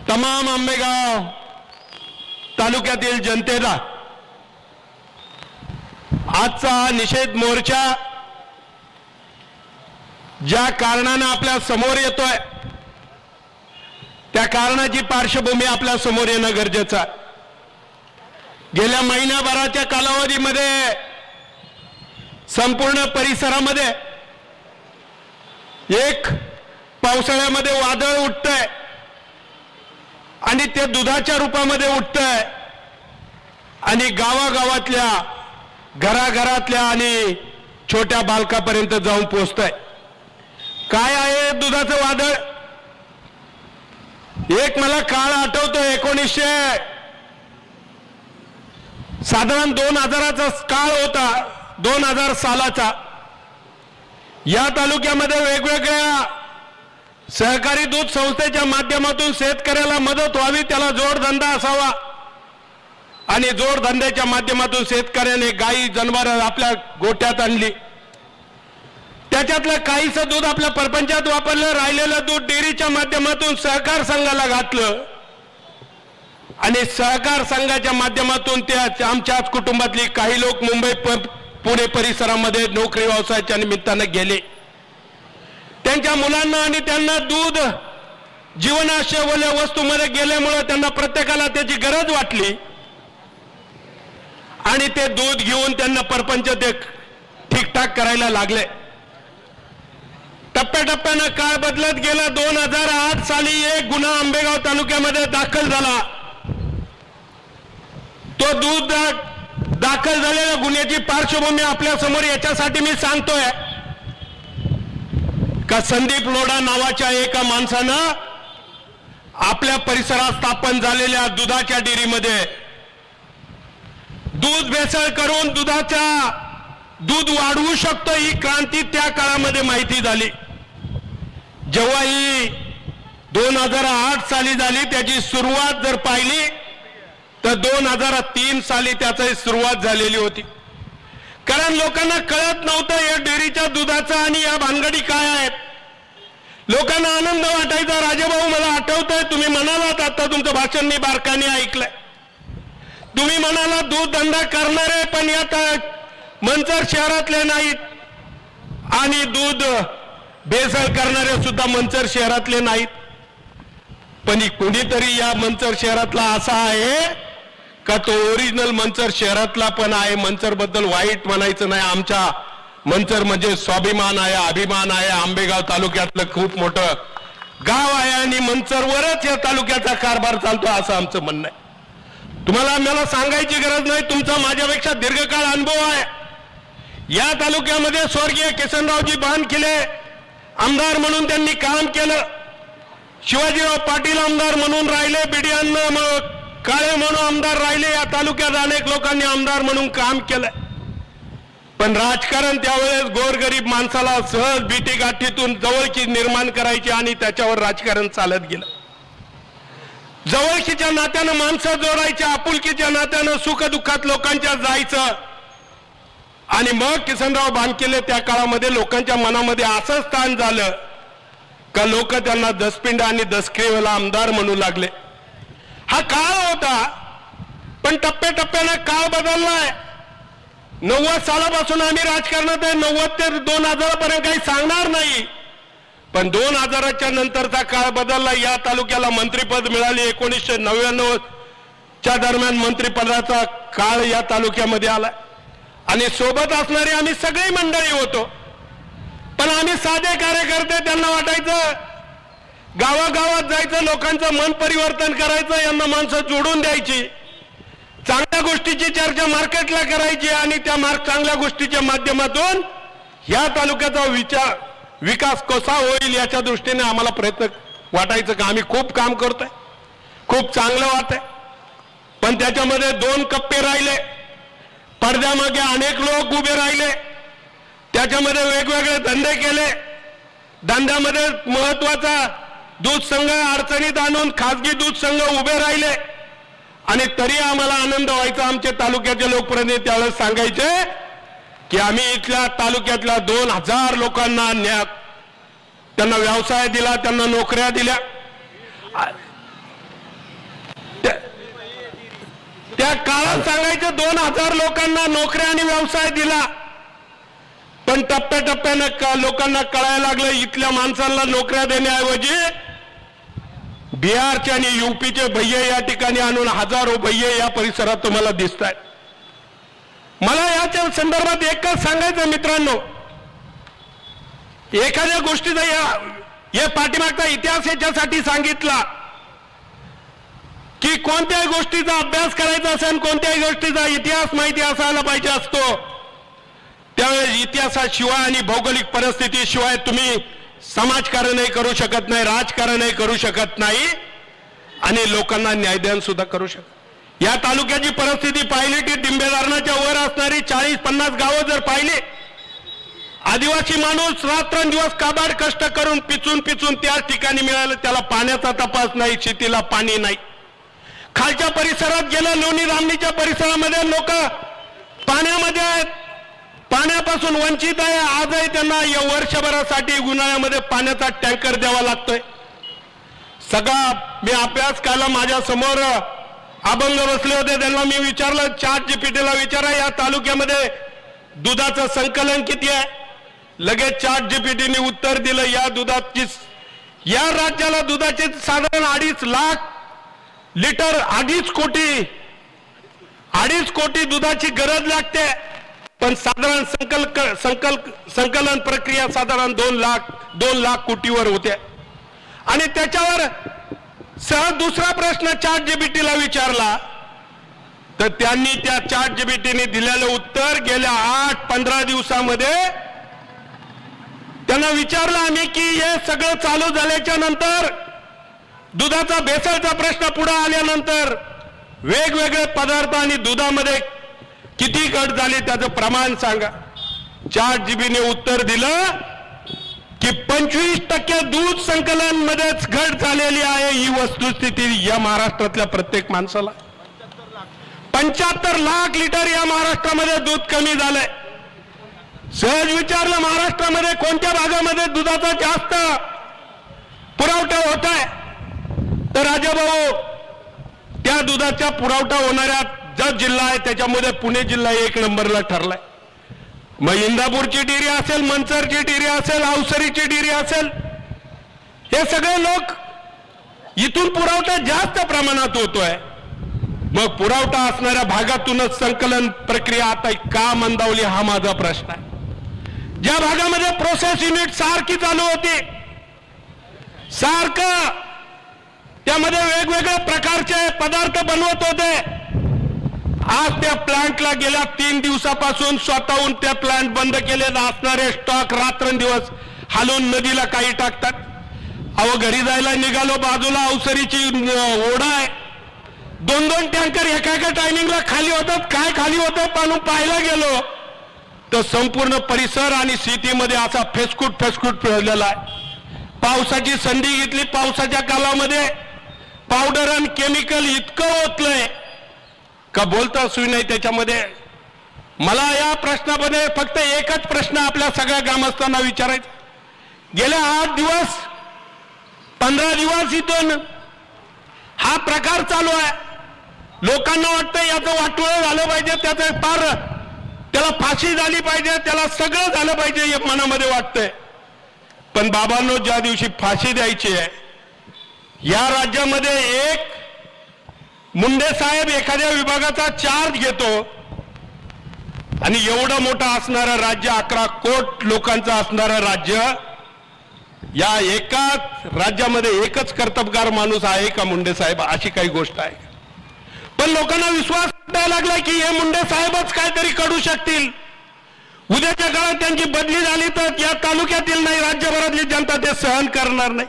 तमाम आंबेगाव तालुक्यातील जनतेला आजचा निषेध मोर्चा ज्या कारणाने आपल्या समोर येतोय त्या कारणाची पार्श्वभूमी आपल्या समोर येणं गरजेचं आहे। गेल्या महिन्याभराच्या कालावधीमध्ये संपूर्ण परिसरामध्ये एक पावसाळ्यामध्ये वादळ उठतंय आणि ते दुधाच्या रूपामध्ये उठतंय आणि गावागावातल्या घराघरातल्या आणि छोट्या बालकापर्यंत जाऊन पोहोचतंय। काय आहे दुधाचं वादळ? एक मला काळ आठवतो, साधारण 2000चा काळ होता, 2000 सालाचा। या तालुक्यामध्ये वेगवेगळ्या सहकारी दूध संस्थेच्या माध्यमातून शेतकऱ्याला मदत व्हावी, त्याला जोडधंदा असावा आणि जोडधंद्याच्या माध्यमातून शेतकऱ्याने गायी जनावरं आपल्या गोठ्यात आणली। त्याच्यातलं काहीसं दूध आपल्या परपंचात वापरलं, राहिलेलं दूध डेअरीच्या माध्यमातून सहकार संघाला घातलं आणि सहकार संघाच्या माध्यमातून आमच्याच कुटुंबातली काही लोक मुंबई पुणे परिसरामध्ये नोकरी व्यवसायाच्या निमित्तानं गेले। त्यांच्या मुलांना आणि त्यांना दूध जीवनावश्यक वस्तूमध्ये गेल्यामुळे त्यांना प्रत्येकाला त्याची गरज वाटली आणि ते दूध घेऊन त्यांना परपंच ते ठीकठाक करायला लागले। टप्प्याटप्प्यानं काळ बदलत गेला। 2008 साली एक गुन्हा आंबेगाव तालुक्यामध्ये दाखल झाला। तो दूध दाखल झालेल्या गुन्ह्याची पार्श्वभूमी आपल्या समोर याच्यासाठी मी सांगतोय का संदीप लोढा नावाच्या एका माणसानं आपल्या परिसरात स्थापन झालेल्या दुधाच्या डेअरीमध्ये दूध भेसळ करून दूध वाढवू शकतो ही क्रांती त्या काळामध्ये माहिती झाली। जेव्हा ही 2008 साली झाली, त्याची सुरुवात जर पाहिली तर 2003 साली त्याची सुरुवात झालेली होती। कारण लोकांना कळत नव्हतं या डेअरीच्या दुधाचा आणि या भानगडी काय आहेत। लोकांना आनंद वाटायचा। राजेभाऊ, मला आठवतंय तुम्ही म्हणालात, आता तुमचं भाषण मी बारकाने ऐकलंय, तुम्ही म्हणाला दूध धंदा करणारे पण यात मंचर शहरातले नाहीत आणि दूध भेसळ करणारे सुद्धा मंचर शहरातले नाहीत। पण कुणीतरी या मंचर शहरातला असा आहे का तो ओरिजिनल मंचर शहरातला पण आहे। मंचर बद्दल वाईट म्हणायचं नाही, आमच्या मंचर म्हणजे स्वाभिमान आहे, अभिमान आहे। आंबेगाव तालुक्यातलं खूप मोठं गाव आहे आणि मंचरवरच या तालुक्याचा कारभार चालतो असं आमचं म्हणणं आहे। तुम्हाला मला सांगायची गरज नाही, तुमचा माझ्यापेक्षा दीर्घकाळ अनुभव आहे। या तालुक्यामध्ये स्वर्गीय किसनरावजी बानखिले आमदार म्हणून त्यांनी काम केलं, शिवाजीराव पाटील आमदार म्हणून राहिले, बिडियान्न काळे म्हणून आमदार राहिले। या तालुक्यात अनेक लोकांनी आमदार म्हणून काम केलं, पण राजकारण त्यावेळेस गोरगरीब माणसाला सहज बीटी गाठीतून जवळकी निर्माण करायची आणि त्याच्यावर राजकारण चालत गेलं। जवळकीच्या नात्यानं माणसं जोडायच्या, आपुलकीच्या नात्यानं सुखदुःखात लोकांच्या जायचं आणि मग किसनराव बानखिले त्या काळामध्ये लोकांच्या मनामध्ये असं स्थान झालं का लोक त्यांना दसपिंड आणि दसक्रियेला आमदार म्हणू लागले। हा काळ होता, पण टप्प्याटप्प्यानं काळ बदललाय। 90 सालापासून आम्ही राजकारणात आहे, 90 ते 2000 पर्यंत काही सांगणार नाही, पण 2000च्या नंतरचा काळ बदलला। या तालुक्याला मंत्रिपद मिळाले, 1999 च्या दरम्यान मंत्रिपदाचा काळ या तालुक्यामध्ये आला आणि सोबत असणारी आम्ही सगळी मंडळी होतो। पण आम्ही साधे कार्यकर्ते, त्यांना वाटायचं गावागावात जायचं, लोकांचं मन परिवर्तन करायचं, यांना माणसं जोडून द्यायची, चांगल्या गोष्टीची चर्चा मार्केटला करायची आणि त्या चांगल्या गोष्टीच्या माध्यमातून या तालुक्याचा विकास कसा होईल याच्या दृष्टीने आम्हाला प्रयत्न वाटायचं का आम्ही खूप काम करतोय, खूप चांगलं वाटतंय। पण त्याच्यामध्ये 2 कप्पे राहिले, पडद्यामागे अनेक लोक उभे राहिले, त्याच्यामध्ये वेगवेगळे धंदे केले। धंद्यामध्ये महत्वाचा दूध संघ अडचणीत आणून खासगी दूध संघ उभे राहिले आणि तरी आम्हाला आनंद व्हायचा। आमचे तालुक्याचे लोकप्रतिनिधी त्यावेळेस सांगायचे की आम्ही इथल्या तालुक्यातल्या 2000 लोकांना त्यांना व्यवसाय दिला, त्यांना नोकऱ्या दिल्या। त्या काळात सांगायचं 2000 लोकांना नोकऱ्या आणि व्यवसाय दिला, पण टप्प्याटप्प्यानं लोकांना कळायला लागलं इथल्या माणसांना नोकऱ्या देण्याऐवजी बिहारचे आणि यूपीचे भैये या ठिकाणी आणून हजारो भैये या परिसरात तुम्हाला दिसत आहेत. मला याच्या संदर्भात एकच सांगायचं मित्रांनो, एखाद्या गोष्टीचा या पाठीमागचा इतिहास याच्यासाठी सांगितला की कोणत्याही गोष्टीचा अभ्यास करायचा असेल, कोणत्याही गोष्टीचा इतिहास माहिती असायला पाहिजे असतो, त्यावेळेस इतिहासाशिवाय आणि भौगोलिक परिस्थितीशिवाय तुम्ही समाजकारणही करू शकत नाही, राजकारणही करू शकत नाही आणि लोकांना न्यायदान सुद्धा करू शकत. या तालुक्याची परिस्थिती पाहिली की डिंबे धरणाच्या वर असणारी 40-50 गावं जर पाहिली, आदिवासी माणूस रात्रंदिवस काबाड कष्ट करून पिचून त्याच ठिकाणी मिळालं, त्याला पाण्याचा तपास नाही, शेतीला पाणी नाही. खालच्या परिसरात गेलं, लोणी रामणीच्या परिसरामध्ये लोक पाण्यामध्ये आहेत, पाण्यापासून वंचित आहे. आजही त्यांना या वर्षभरासाठी उन्हाळ्यामध्ये पाण्याचा टँकर द्यावा लागतोय. सगळा मी अभ्यास केला, माझ्या समोर अभंग बसले होते, त्यांना मी विचारलं, ChatGPTला विचारा या तालुक्यामध्ये दुधाचं संकलन किती आहे. लगेच ChatGPTने उत्तर दिलं, या दुधाची या राज्याला दुधाचे साधारण 2.5 लाख लिटर 2.5 कोटी दुधाची गरज लागते, पण साधारण संकलन प्रक्रिया साधारण 2 लाख कोटीवर होते. आणि त्याच्यावर सहज दुसरा प्रश्न ChatGPTला विचारला तर त्यांनी त्या ChatGPTने दिलेलं उत्तर गेल्या 8-15 दिवसामध्ये त्यांना विचारलं आम्ही की हे सगळं चालू झाल्याच्या नंतर दुधाचा भेसळचा प्रश्न पुढे आल्यानंतर वेगवेगळे पदार्थ आणि दुधामध्ये किती घट झाली त्याचं प्रमाण सांगा. ChatGPTने उत्तर दिलं की 25% दूध संकलन मध्येच घट झालेली आहे. ही वस्तुस्थिती या महाराष्ट्रातल्या प्रत्येक माणसाला 75 लाख लिटर या महाराष्ट्रामध्ये दूध कमी झालंय. सहज विचारलं महाराष्ट्रामध्ये कोणत्या भागामध्ये दुधाचा जास्त पुरवठा होत आहे, तर राजाभाऊ त्या दुधाचा पुरवठा होणाऱ्या जो जिल्हा आहे त्याच्यामध्ये पुणे जिल्हा 1 नंबरला ठरलाय. मग इंदापूरची डेअरी असेल, मंचरची डेअरी असेल, अवसरीची डेअरी असेल, हे सगळे लोक इथून पुरवठा जास्त प्रमाणात होतोय. मग पुरवठा असणाऱ्या भागातूनच संकलन प्रक्रिया आता का मंदावली हा माझा प्रश्न आहे. ज्या भागामध्ये प्रोसेस युनिट सारखी चालू होती, सारखं त्यामध्ये वेगवेगळ्या प्रकारचे पदार्थ बनवत होते, आज त्या प्लांटला गेल्या 3 दिवसापासून स्वतःहून त्या प्लांट बंद केले. असणारे स्टॉक रात्रंदिवस हालून नदीला काही टाकतात. अहो घरी जायला निघालो, बाजूला अवसरीची ओढा आहे, 2-2 टँकर एका टायमिंगला खाली होतात. काय खाली होतं पण पाहायला गेलो तर संपूर्ण परिसर आणि सिटीमध्ये असा फेसकूट फिरलेला आहे. पावसाची संधी घेतली, पावसाच्या कालामध्ये पावडर आणि केमिकल इतकं ओतलंय का बोलता सुई नाही त्याच्यामध्ये. मला या प्रश्नामध्ये फक्त एकच प्रश्न आपल्या सगळ्या ग्रामस्थांना विचारायचा, गेल्या 8 दिवस 15 दिवस इथून हा प्रकार चालू आहे. लोकांना वाटतं याचं वाटोळं झालं पाहिजे, त्याचं त्याला फाशी झाली पाहिजे, त्याला सगळं झालं पाहिजे हे मनामध्ये वाटतंय. पण बाबांनो, ज्या दिवशी फाशी द्यायची आहे या राज्यामध्ये एक मुंडे साहेब एखाद्या विभागाचा चार्ज घेतो आणि एवढं मोठं असणारं राज्य, 11 कोटी लोकांचं असणारं राज्य, या एकाच राज्यामध्ये एकच कर्तबगार माणूस आहे का मुंडे साहेब, अशी काही गोष्ट आहे. पण लोकांना विश्वास द्यायला लागला की हे मुंडे साहेबच काहीतरी करू शकतील. उद्याच्या काळात त्यांची बदली झाली तर या तालुक्यातील नाही राज्यभरातली जनता ते सहन करणार नाही.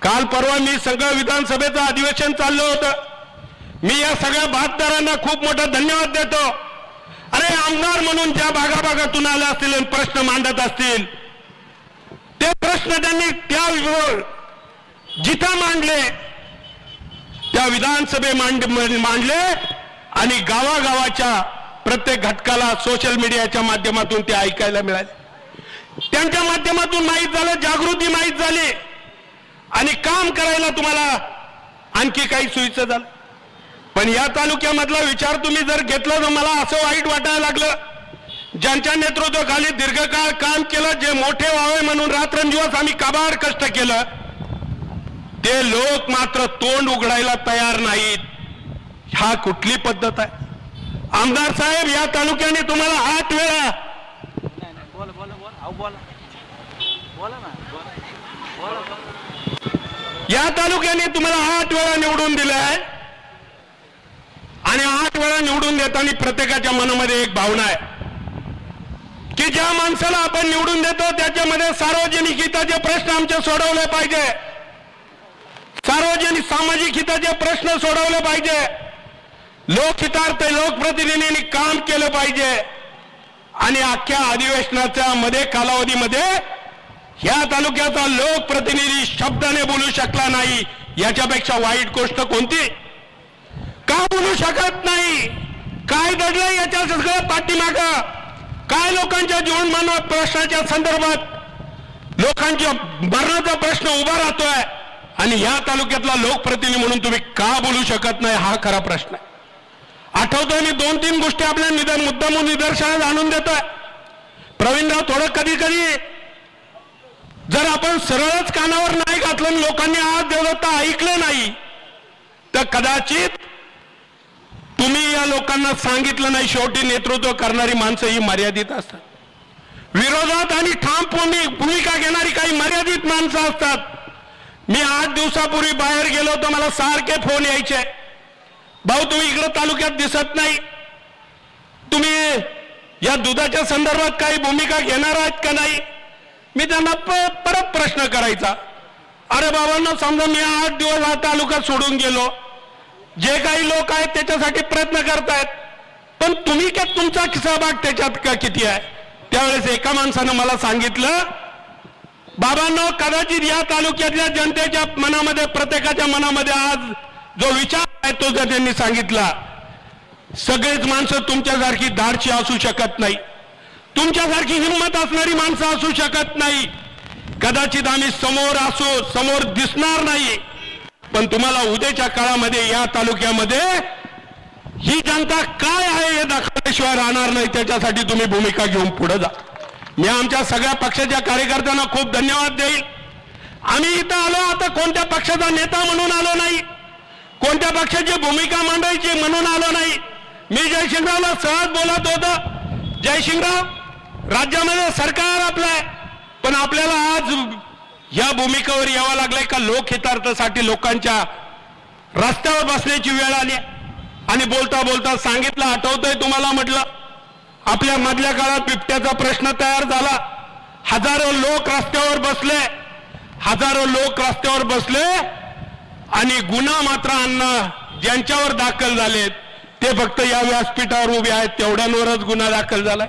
काल परवा मी सगळं विधानसभेचं अधिवेशन चाललं होतं. मी या सगळ्या बातदारांना खूप मोठा धन्यवाद देतो. अरे आमदार म्हणून ज्या भागाभागातून आले असतील आणि प्रश्न मांडत असतील ते प्रश्न त्यांनी त्या जिथं मांडले त्या विधानसभे मांडले आणि गावागावाच्या प्रत्येक घटकाला सोशल मीडियाच्या माध्यमातून ते ऐकायला मिळाले. त्यांच्या माध्यमातून माहीत झालं, जागृती माहीत झाली आणि काम करायला तुम्हाला आणखी काही सोयीचं झालं. पण या तालुक्यामधला विचार तुम्ही जर घेतला तर मला असं वाईट वाटायला लागलं, ज्यांच्या नेतृत्वाखाली दीर्घकाळ काम केलं, जे मोठे व्हावे म्हणून रात्रंदिवस आम्ही काबाड कष्ट केलं, ते लोक मात्र तोंड उघडायला तयार नाहीत। हा कुठली पद्धत आहे? आमदार साहेब, या तालुक्याने तुम्हाला 8 वेळा या तालुक्याने तुम्हाला 8 वेळा निवडून दिलं आहे आणि 8 वेळा निवडून देताना प्रत्येकाच्या मनामध्ये एक भावना आहे की ज्या माणसाला आपण निवडून देतो त्याच्यामध्ये सार्वजनिक हिताचे प्रश्न आमचे सोडवले पाहिजे, सार्वजनिक सामाजिक हिताचे प्रश्न सोडवले पाहिजे, लोकहितार्थ लोकप्रतिनिधींनी काम केलं पाहिजे। आणि अख्ख्या अधिवेशनाच्या मध्ये कालावधीमध्ये ह्या तालुक्याचा लोकप्रतिनिधी शब्दाने बोलू शकला नाही, याच्यापेक्षा वाईट गोष्ट कोणती? का बोलू शकत नाही? काय दडलं याच्या सगळं पाठीमागं? काय लोकांच्या जीवनमान प्रश्नाच्या संदर्भात लोकांच्या मरणाचा प्रश्न उभा राहतोय आणि या तालुक्यातला लोकप्रतिनिधी म्हणून तुम्ही का बोलू शकत नाही? हा खरा प्रश्न आहे। आठवतोय मी 2-3 गोष्टी आपल्या मुद्दामून निदर्शनात आणून देतोय। प्रवीणराव, थोडं कधी कधी जर आपण सरळच कानावर नाही घातलं, लोकांनी आज देवदत्त ऐकलं नाही, तर कदाचित तुम्ही या लोकांना सांगितलं नाही। शेवटी नेतृत्व करणारी माणसं ही मर्यादित असतात, विरोधात आणि ठाम भूमिका घेणारी काही मर्यादित माणसं असतात। मी 8 दिवसापूर्वी बाहेर गेलो तर मला सारखे फोन यायचे, भाऊ तुम्ही इकडे तालुक्यात दिसत नाही, तुम्ही या दुधाच्या संदर्भात काही भूमिका घेणार आहात का नाही? मी त्यांना परत प्रश्न करायचा, अरे बाबांनो, समजा मी 8 दिवस हा तालुका सोडून गेलो, जे काही लोक आहेत त्याच्यासाठी प्रयत्न करतायत, पण तुम्ही काय, तुमचा सहभाग त्याच्यात का किती आहे? त्यावेळेस एका माणसानं मला सांगितलं, बाबांनो, कदाचित या तालुक्यातल्या जनतेच्या मनामध्ये, प्रत्येकाच्या मनामध्ये आज जो विचार आहे तो जर त्यांनी सांगितला, सगळेच माणसं तुमच्यासारखी धाडशी असू शकत नाही, तुमच्यासारखी हिंमत असणारी माणसं असू शकत नाही। कदाचित आम्ही समोर असू, समोर दिसणार नाही, पण तुम्हाला उद्याच्या काळामध्ये या तालुक्यामध्ये ही जनता काय आहे हे दाखवल्याशिवाय राहणार नाही, त्याच्यासाठी तुम्ही भूमिका घेऊन पुढे जा। मी आमच्या सगळ्या पक्षाच्या कार्यकर्त्यांना खूप धन्यवाद देईल। आम्ही इथं आलो आता कोणत्या पक्षाचा नेता म्हणून आलो नाही, कोणत्या पक्षाची भूमिका मांडायची म्हणून आलो नाही। मी जयशिंगरावला सहज बोलत होतो, जयशिंगराव, राज्यामध्ये सरकार आपलं आहे, पण आपल्याला आज या भूमिकेवर यावं लागलंय का लोकहितार्थासाठी लोकांच्या रस्त्यावर बसण्याची वेळ आली। आणि बोलता बोलता सांगितलं, आठवतंय तुम्हाला, म्हटलं आपल्या मधल्या काळात बिबट्याचा प्रश्न तयार झाला, हजारो लोक रस्त्यावर बसले, हजारो लोक रस्त्यावर बसले आणि गुन्हा मात्र ज्यांच्यावर दाखल झालेत ते फक्त या व्यासपीठावर उभे आहेत तेवढ्यांवरच गुन्हा दाखल झालाय।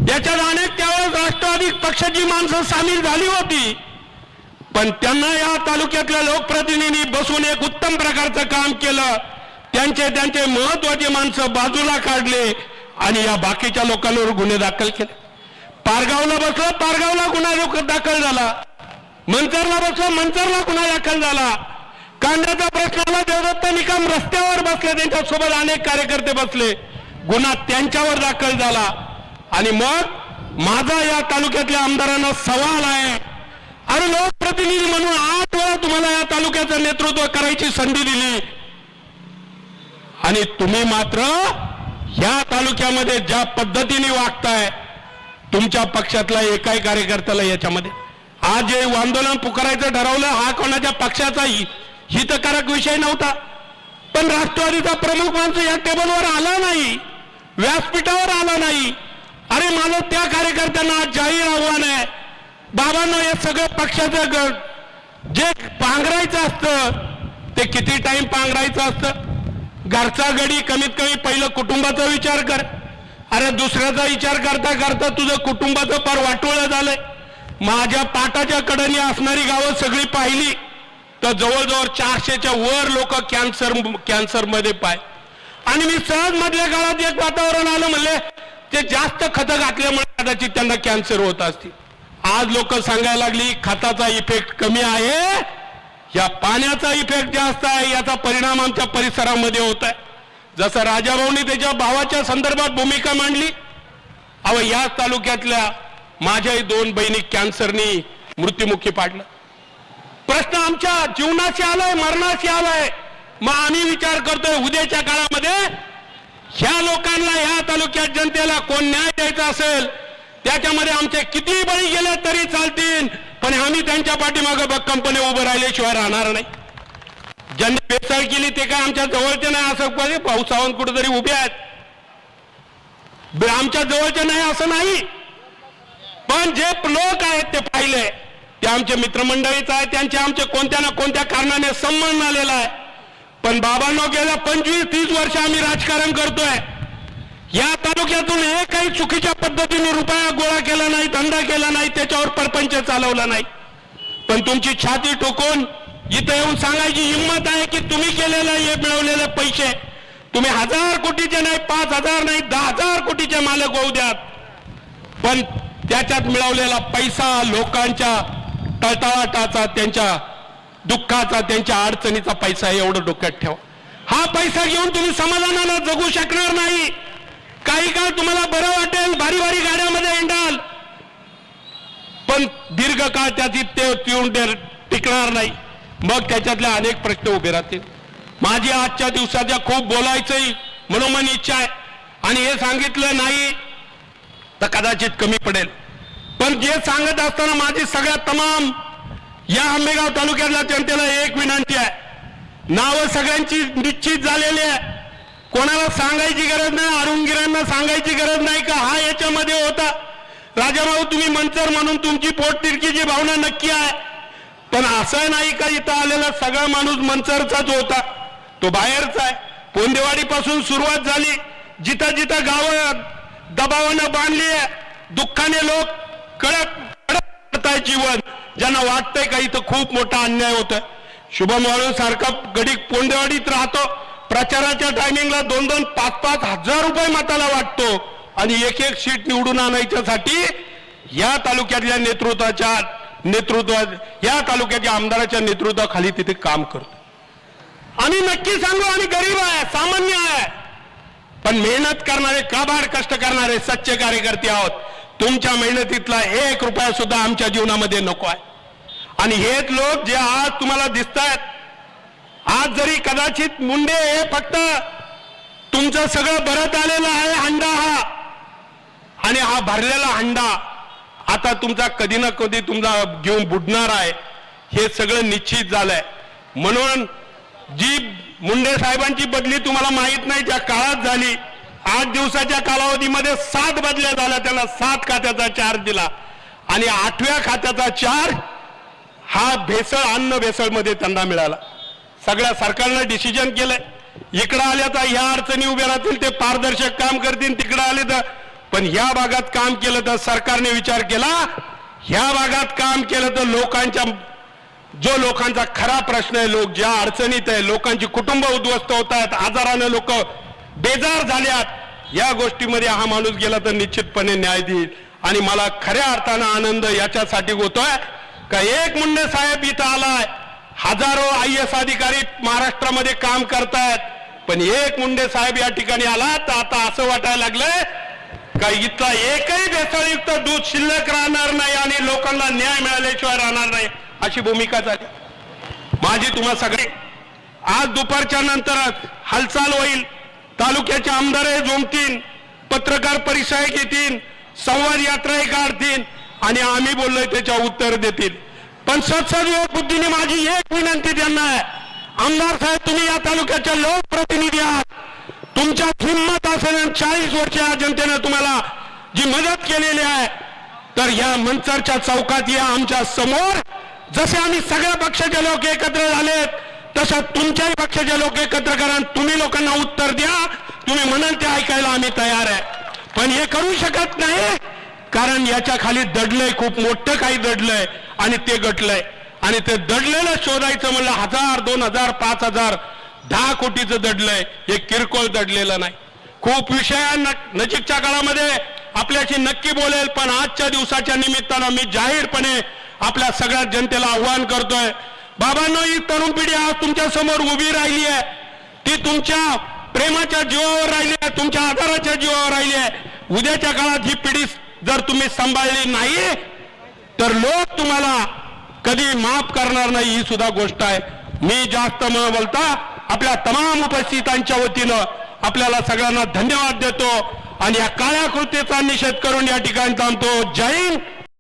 याच्यात अनेक त्यावेळेस राष्ट्रवादी पक्षाची माणसं सामील झाली होती, पण त्यांना या तालुक्यातल्या लोकप्रतिनिधी बसून एक उत्तम प्रकारचं काम केलं, त्यांचे महत्वाचे माणसं बाजूला काढले आणि या बाकीच्या लोकांवर गुन्हे दाखल केले। पारगावला बसलं, पारगावला गुन्हा दाखल झाला, मंचरला बसलं, मंचरला गुन्हा दाखल झाला, कांद्याचा प्रश्नाला देवदत्त निकम रस्त्यावर बसले, त्यांच्यासोबत अनेक कार्यकर्ते बसले, गुन्हा त्यांच्यावर दाखल झाला। आणि मग माझा या तालुक्यातल्या आमदारांना सवाल आहे, अरे लोकप्रतिनिधी म्हणून 8 वेळा तुम्हाला या तालुक्याचं नेतृत्व करायची संधी दिली आणि तुम्ही मात्र या तालुक्यामध्ये ज्या पद्धतीने वागताय, तुमच्या पक्षातला एकाही कार्यकर्त्याला याच्यामध्ये आज जे आंदोलन पुकारायचं ठरवलं, हा कोणाच्या पक्षाचा हितकारक विषय नव्हता, पण राष्ट्रवादीचा प्रमुख माणूस या टेबलवर आला नाही, व्यासपीठावर आला नाही। अरे माझं त्या कार्यकर्त्यांना आज जाहीर आव्हान आहे, बाबांनो, हे सगळं पक्षाचं जे पांघरायचं असतं ते किती टाइम पांघरायचं असतं? घरचा गडी कमीत कमी पहिलं कुटुंबाचा विचार कर। अरे दुसऱ्याचा विचार करता करता तुझं कुटुंबाचं पार वाटोळं झालंय। माझ्या पाटाच्या कडेने असणारी गावं सगळी पाहिली तर जवळजवळ 400च्या वर लोक कॅन्सरमध्ये पाय। आणि मी सहज मधल्या काळात एक वातावरण आलं, म्हणले ते जास्त खतं घातल्यामुळे कदाचित त्यांना कॅन्सर होत असतील। आज लोक सांगायला लागली खताचा इफेक्ट कमी आहे या पाण्याचा इफेक्ट जास्त आहे, याचा परिणाम आमच्या परिसरामध्ये होत आहे. जसं राजाभाऊनी त्याच्या भावाच्या संदर्भात भूमिका मांडली, अहो या तालुक्यातल्या माझ्याही 2 बहिणी कॅन्सरनी मृत्युमुखी पाडलं. प्रश्न आमच्या जीवनाशी आलाय, मरणाशी आलाय. मग आम्ही विचार करतोय उद्याच्या काळामध्ये ह्या लोकांना, ह्या तालुक्यात जनतेला कोण न्याय द्यायचा असेल त्याच्यामध्ये आमचे किती बळी गेले तरी चालतील, पण आम्ही त्यांच्या पाठीमागे भक्कमपणे उभं राहिल्याशिवाय राहणार नाही. ज्यांनी भेसळ केली ते काय आमच्या जवळचे नाही असं पाहिजे, पावसावरून कुठेतरी उभे आहेत, आमच्या जवळचे नाही असं नाही. पण जे लोक आहेत ते पाहिले ते आमचे मित्रमंडळीच आहे, त्यांचे आमचे कोणत्या ना कोणत्या कारणाने संबंध आलेला आहे. पण बाबांनो गेल्या 25-30 वर्ष आम्ही राजकारण करतोय. या तालुक्यातून एकही चुकीच्या पद्धतीने रुपया गोळा केला नाही, धंदा केला नाही, त्याच्यावर परपंच चालवला नाही. पण तुमची छाती टोकून इथं येऊन सांगायची हिंमत आहे की तुम्ही केलेले हे मिळवलेले पैसे तुम्ही 1000 कोटीचे नाही, 5000 नाही, 10,000 कोटीचे मालक होऊ द्यात, पण त्याच्यात मिळवलेला पैसा लोकांच्या तळतळाटाचा, त्यांच्या दुःखाचा, त्यांच्या अडचणीचा पैसा आहे, एवढं डोक्यात ठेवा. हा पैसा घेऊन तुम्ही समाधानाला जगू शकणार नाही. काही काळ तुम्हाला बरं वाटेल, भारी भारी गाड्यामध्ये येणार, पण दीर्घकाळ त्याची ते टिकणार नाही. मग त्याच्यातल्या अनेक प्रश्न उभे राहतील. माझी आजच्या दिवसाच्या खूप बोलायचंही मनोमन इच्छा आहे, आणि हे सांगितलं नाही तर कदाचित कमी पडेल. पण जे सांगत असताना माझी सगळ्यात तमाम या आंबेगाव तालुक्यातल्या जनतेला एक विनंती आहे. नावं सगळ्यांची निश्चित झालेली आहे, कोणाला सांगायची गरज नाही, अरुणगिरांना सांगायची गरज नाही का हा याच्यामध्ये होता. राजाभाऊ तुम्ही मंचर म्हणून तुमची पोटतिडकीची भावना नक्की आहे, पण असं नाही का इथं आलेला सगळा माणूस मंचरचाच होता, तो बाहेरचा आहे. पोंदेवाडीपासून सुरुवात झाली, जिथं जिथं गावं दबावानं बांधली आहे, दुःखाने लोक कडक करताय जीवन, ज्यांना वाटतंय का इथं खूप मोठा अन्याय होतोय. शुभम वाळू सारखा गडी पोंदेवाडीत राहतो, प्रचाराच्या टायमिंगला 2-2, 5-5 हजार रुपये मताला वाटतो, आणि एक सीट निवडून आणायच्यासाठी या तालुक्यातल्या या तालुक्याच्या आमदाराच्या नेतृत्वाखाली तिथे काम करतो. आम्ही नक्की सांगू आम्ही गरीब आहे, सामान्य आहे, पण मेहनत करणारे, काबाड कष्ट करणारे सच्चे कार्यकर्ते आहोत. तुमच्या मेहनतीतला 1 रुपया सुद्धा आमच्या जीवनामध्ये नको आहे. आणि हेच लोक जे आज तुम्हाला दिसत आहेत, आज जरी कदाचित मुंडे हे फक्त तुमचं सगळं भरत आलेलं आहे हंडा हा, आणि हा भरलेला हंडा आता तुमचा कधी ना कधी तुमचा घेऊन बुडणार आहे, हे सगळं निश्चित झालंय. म्हणून जी मुंडे साहेबांची बदली तुम्हाला माहित नाही ज्या काळात झाली, 8 दिवसाच्या कालावधीमध्ये 7 बदल्या झाल्या, त्यांना 7 खात्याचा चार्ज दिला, आणि 8व्या खात्याचा चार्ज हा भेसळ, अन्न भेसळमध्ये त्यांना मिळाला. सगळ्या सरकारनं डिसिजन केलंय, इकडं आल्या तर ह्या अडचणी उभ्या राहतील, ते पारदर्शक काम करतील, तिकडं आले तर, पण ह्या भागात काम केलं तर सरकारने विचार केला, ह्या भागात काम केलं तर लोकांचा खरा प्रश्न आहे, लोक ज्या अडचणीत आहे, लोकांची कुटुंब उद्ध्वस्त होत आहेत, आजारानं लोक बेजार झाल्यात, या गोष्टीमध्ये हा माणूस गेला तर निश्चितपणे न्याय देईल. आणि मला खऱ्या अर्थानं आनंद याच्यासाठी होतोय का एक मुंडे साहेब इथं आलाय, हजारो IAS अधिकारी महाराष्ट्रामध्ये काम करतायत, पण एक मुंडे साहेब या ठिकाणी आला तर आता असं वाटायला लागलंय का इथला एकही भेसळयुक्त दूध शिल्लक राहणार नाही आणि लोकांना न्याय मिळाल्याशिवाय राहणार नाही, अशी भूमिका झाली. माझी तुम्हा सगळे आज दुपारच्या नंतरच हालचाल होईल, तालुक्याचे आमदार जमतील, पत्रकार परिषद घेतील, संवाद यात्रा काढतील, आणि आम्ही बोललोय त्याच्या उत्तर देतील. पण सत्सद बुद्धीने माझी एक विनंती त्यांना आहे, आमदार साहेब तुम्ही या तालुक्याचे लोकप्रतिनिधी आहात, तुमच्यात हिंमत असेल, 40 वर्ष या जनतेने तुम्हाला जी मदत केलेली आहे, तर या मंचरच्या चौकात या आमच्या समोर, जसे आम्ही सगळ्या पक्षाचे लोक एकत्र झालेत तसं तुमच्याही पक्षाचे लोक एकत्र करा, तुम्ही लोकांना उत्तर द्या, तुम्ही म्हणाल ते ऐकायला आम्ही तयार आहे. पण हे करू शकत नाही, कारण याच्या खाली दडलंय, खूप मोठं काही दडलंय, आणि ते गटलंय, आणि ते दडलेलं शोधायचं म्हणलं 1000, 2000, 5000, 10 कोटीचं दडलंय, हे किरकोळ दडलेलं नाही. खूप विषयांना नजीकच्या काळामध्ये आपल्याशी नक्की बोलेल, पण आजच्या दिवसाच्या निमित्तानं मी जाहीरपणे आपल्या सगळ्या जनतेला आव्हान करतोय, बाबांनो, ही तरुण पिढी आज तुमच्या समोर उभी राहिली आहे, ती तुमच्या प्रेमाच्या जीवावर राहिली आहे, तुमच्या आधाराच्या जीवावर राहिली आहे. उद्याच्या काळात ही पिढी जर तुम्ही सांभाळली नाही तर लोक तुम्हाला कधी माफ करणार नाही, ही सुद्धा गोष्ट आहे. मी जास्त न बोलता आपल्या तमाम उपस्थितांच्या वतीनं आपल्याला सगळ्यांना धन्यवाद देतो आणि या काळ्या कृतीचा निषेध करून या ठिकाणी थांबतो. जय हिंद,